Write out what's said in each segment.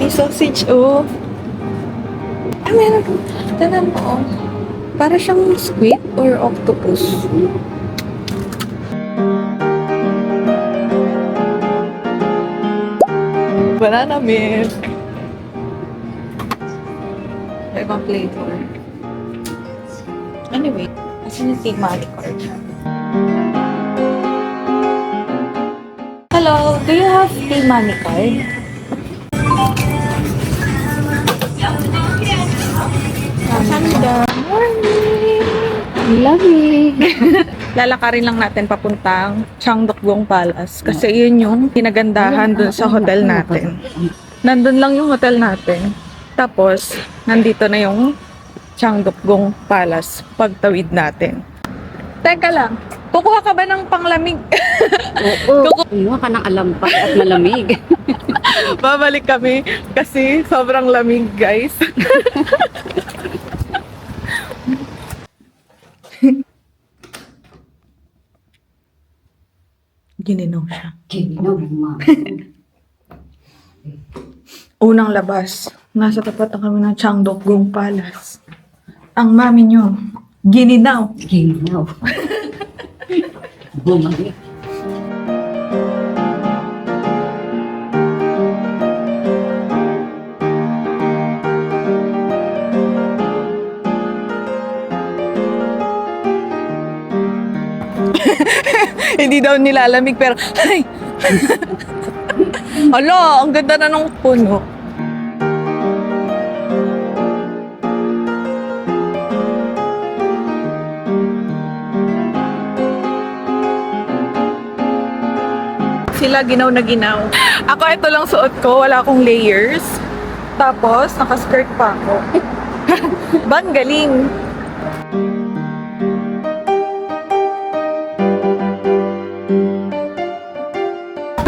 May sausage, oh. Ah, meron. Tanan mo, oh. Para siyang squid or octopus. Banana milk. May ibang flavor. Anyway, asan yung Team Money card? Hello, do you have Team Money card? Ganda. Morning! Lamig. Lalakarin lang natin papuntang Changdeokgung Palace kasi yun yung pinagandahan dun sa hotel natin. Nandun lang yung hotel natin. Tapos, nandito na yung Changdeokgung Palace pagtawid natin. Teka lang, kukuha ka ba ng panglamig? Oo. Kumuha ka ng alampay at malamig. Babalik kami kasi sobrang lamig, guys. Gininaw siya. Kinoma. Unang labas, nasa tapat na kami ng Changdeokgung Palace. Ang mami nyo, gininaw. Ginaw. Bumalik. Hindi daw nilalamig pero, ay! Hala, ang ganda na ng puno. Sila ginaw na ginaw. Ako ito lang suot ko, wala akong layers. Tapos, naka-skirt pa ako. Bang galing!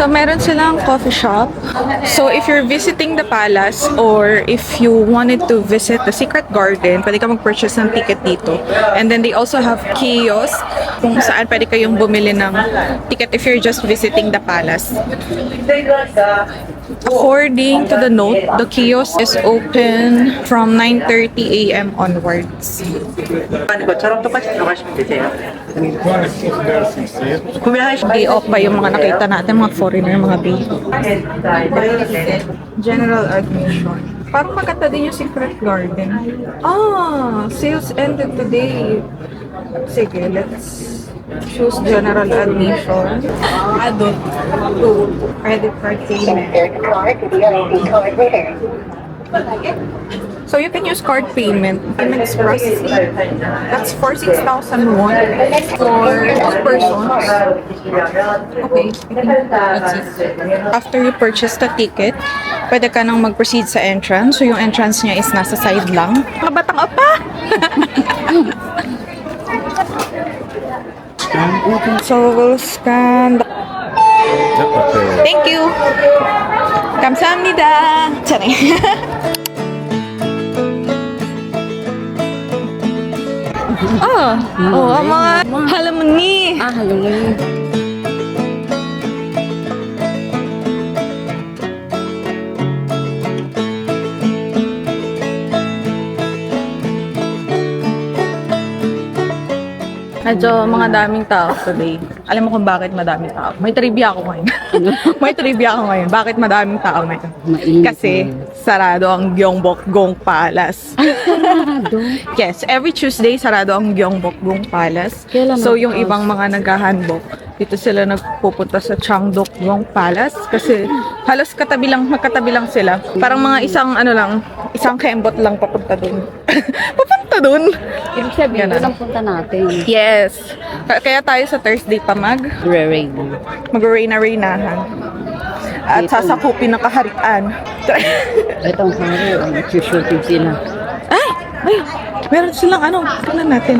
So, meron silang coffee shop. So, if you're visiting the palace or if you wanted to visit the Secret Garden, pwede ka mag-purchase ng ticket dito. And then they also have kiosk kung saan pwede kayong bumili ng ticket if you're just visiting the palace. According to the note, the kiosk is open from 9:30 a.m. onwards. 것처럼 똑같이 들어가시면 되세요. 구매하실 Day off pa yung mga nakita natin, mga foreigner, mga baby. General admission. Parang maganda din yung Secret Garden. Ah, sales ended today. Sige, let's choose general admission. Adult. To credit card payment. So you can use card payment. Payment Express. That's for 6,000 won for 2 persons. Okay, that's it. After you purchase the ticket, pwede ka nang mag-proceed sa entrance. So yung entrance niya is nasa side lang. Mga batang apa! So we'll scan. Thank you. 감사합니다. Charing. Ang mga halamuni. Halong. Medyo mga daming tao today. Alam mo kung bakit madaming tao? May trivia ako ngayon. May trivia ako ngayon. Bakit madaming tao ngayon? Mainit. Kasi sarado ang Gyeongbokgung Palace. Sarado. Yes, every Tuesday sarado ang Gyeongbokgung Palace. Kailan So yung mag-close? ibang mga naghahanbok, dito sila nagpupunta sa Changdeokgung Palace kasi halos magkatabi lang sila. Parang mga isang kembot lang papunta dun. Papunta dun? Ibig sabihin, Ganun. doon ang punta natin. Yes. Kaya tayo sa Thursday pa Re-rain. mag-reyna-reynahan. At Dito. sasakupin ng kaharian. Itong hari, nag-shooting sila. Ay, meron silang tingnan natin.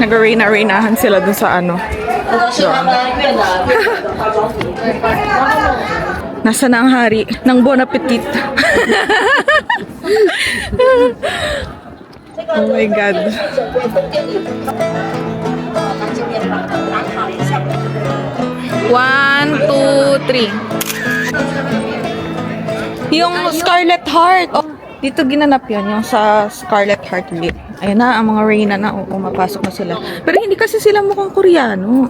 Nag-arena-arenahan sila dun sa Nasa na ang hari ng Bon Appetit? Oh my God. One, two, three. Yung Scarlet Heart. Oh, dito ginanap yun, yung sa Scarlet Heart Gate. Ayun na, ang mga Reyna na, oo, mapasok na sila. Pero hindi kasi sila mukhang Koreano.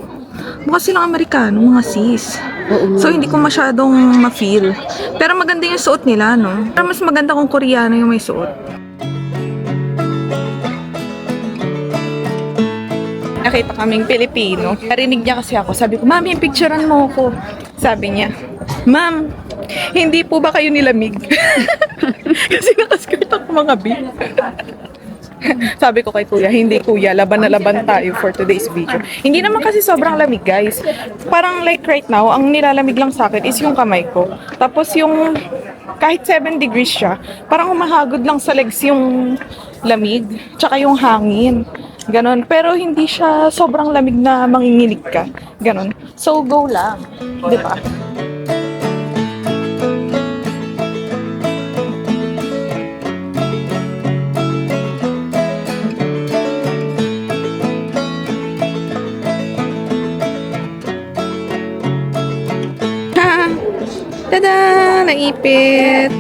Mukha silang Amerikano, mga sis. So, hindi ko masyadong ma-feel. Pero maganda yung suot nila, no? Pero mas maganda kung Koreano yung may suot. Nakita kaming Pilipino. Narinig niya kasi ako. Sabi ko, Mami, picturean mo ako. Sabi niya, Ma'am, hindi po ba kayo nilamig? Kasi nakaskirt ako mga big. Sabi ko kay kuya, hindi kuya, laban na laban tayo for today's video. Hindi naman kasi sobrang lamig, guys. Parang like right now, ang nilalamig lang sa akin is yung kamay ko. Tapos yung kahit 7 degrees siya, parang humahagod lang sa legs yung lamig, tsaka yung hangin. Ganon. Pero hindi siya sobrang lamig na manginginig ka. Ganon. So, go lang. Di ba? Tada! Naipit!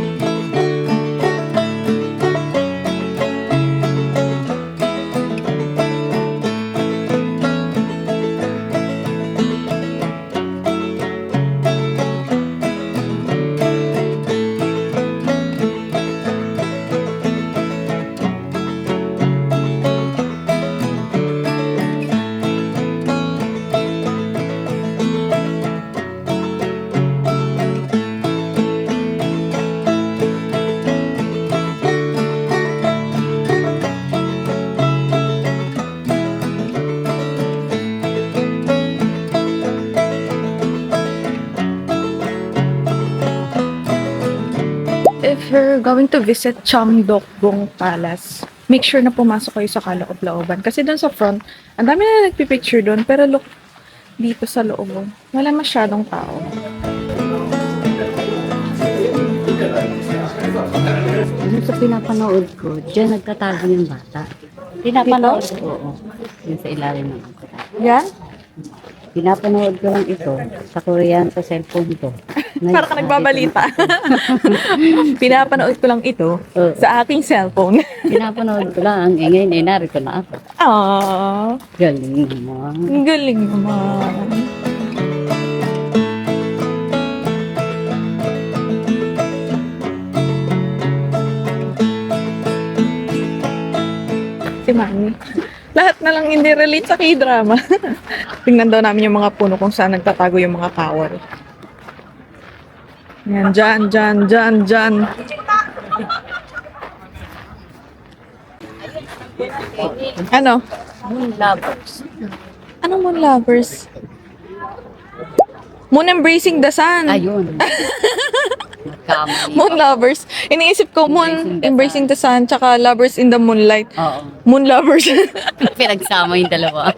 If you're going to visit Cheongdokgung Palace, make sure na pumasok kayo sa Kaloob-Laoban. Kasi doon sa front, ang dami na nagpipicture doon. Pero look, dito sa loob, wala masyadong tao. Ano sa pinapanood ko, dyan nagtatago yung bata. Pinapanood ko, oo. Yun sa ilalim ng bata. Yan? Pinapanood ko lang ito sa Korean sa cellphone ko. Para ka nagbabalita. Pinapanood ko lang ito sa aking cellphone. Pinapanood ko lang, ngayon ay narito na ako. Aww. Galing mo. Ang galing naman. Si Mami. Lahat na lang hindi relate sa K-drama. Tingnan daw namin yung mga puno kung saan nagtatago yung mga kawal. Yan, dyan. Ano? Moon lovers. Anong Moon Lovers? Moon Embracing the Sun. Ayun. Magkamali. Moon Lovers. Iniisip ko Moon Embracing the Sun tsaka Lovers in the Moonlight. Oo. Moon Lovers. Pinagsama yung dalawa.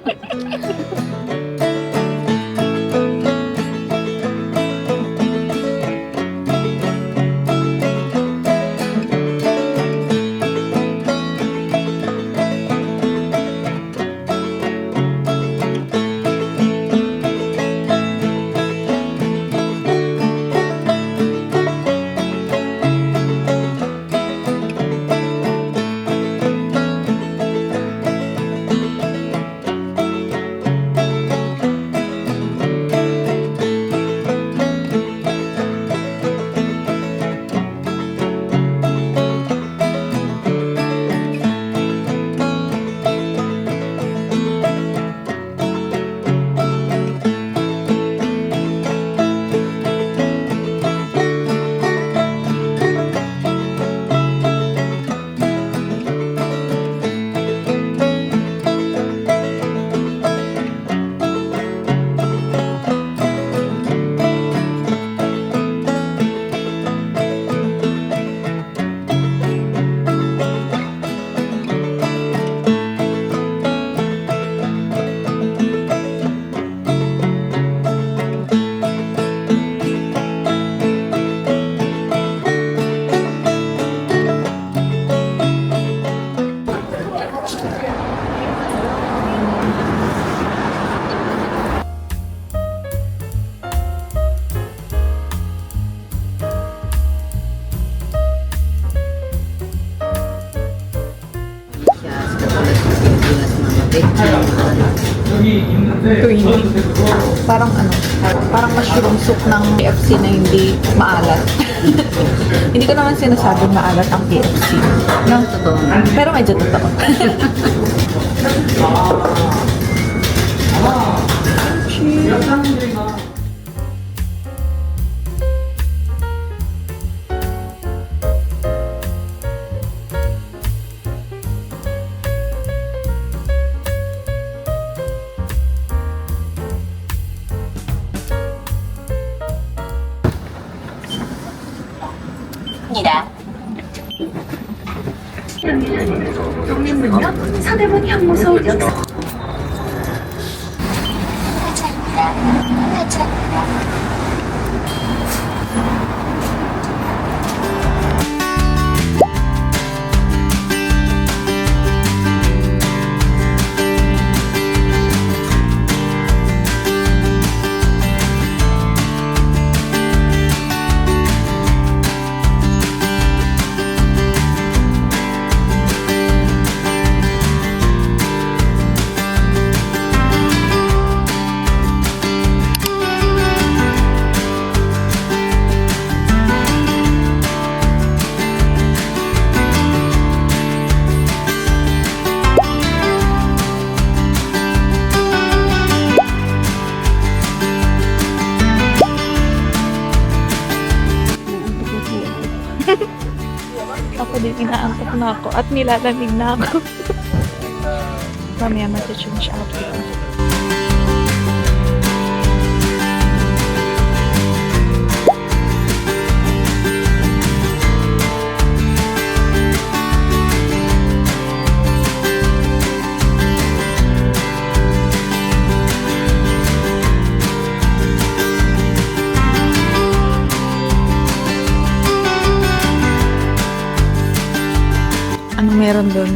Creamy. Parang ano, parang mushroom soup ng KFC na hindi maalat. Hindi ko naman sinasabing maalat ang KFC. No? Totoo. Pero medyo totoo. Ako din, inaantok na ako at nilalamig na ako. Mamaya mag-change outfit. Ano meron doon?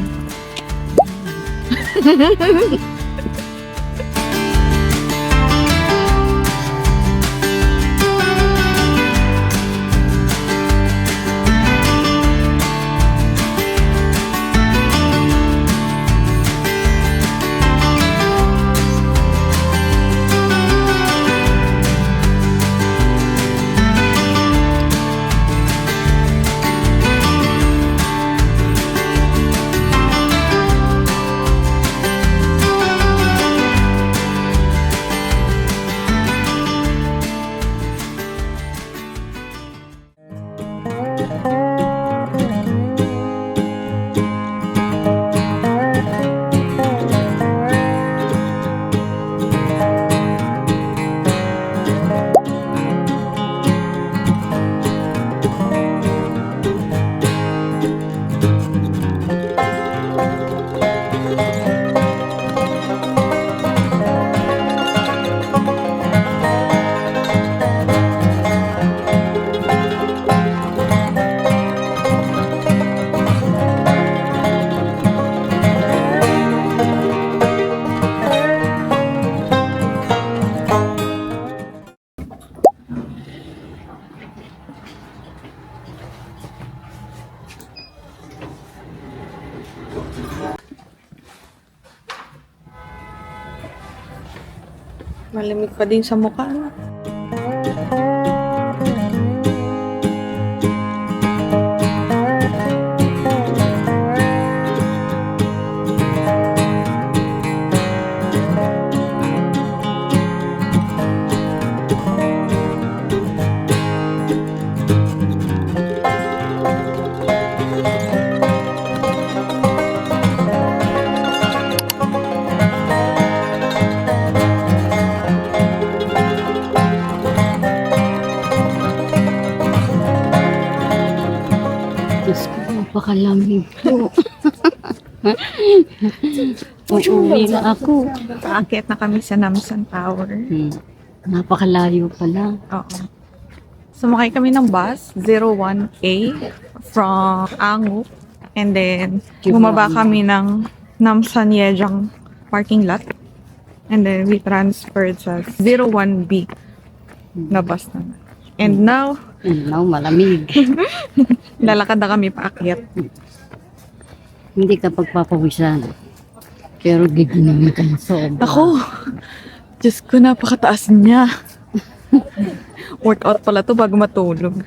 Malamig pa din sa mukha. No? Diyos ko, napakalamig po. Uuwi na ako. Aakyat na kami sa Namsan Tower. Napakalayo pala. Oo. Sumakay kami ng bus, 01A from Angup. And then, bumaba kami ng Namsan Yejang parking lot. And then, we transferred sa 01B na bus naman. And now, Now, malamig. lalakad na kami paakyat. Hindi ka pagpapawisan. Pero giginamit ka na sobra. Ako, Diyos ko, napakataas niya. Workout pala to bago matulog.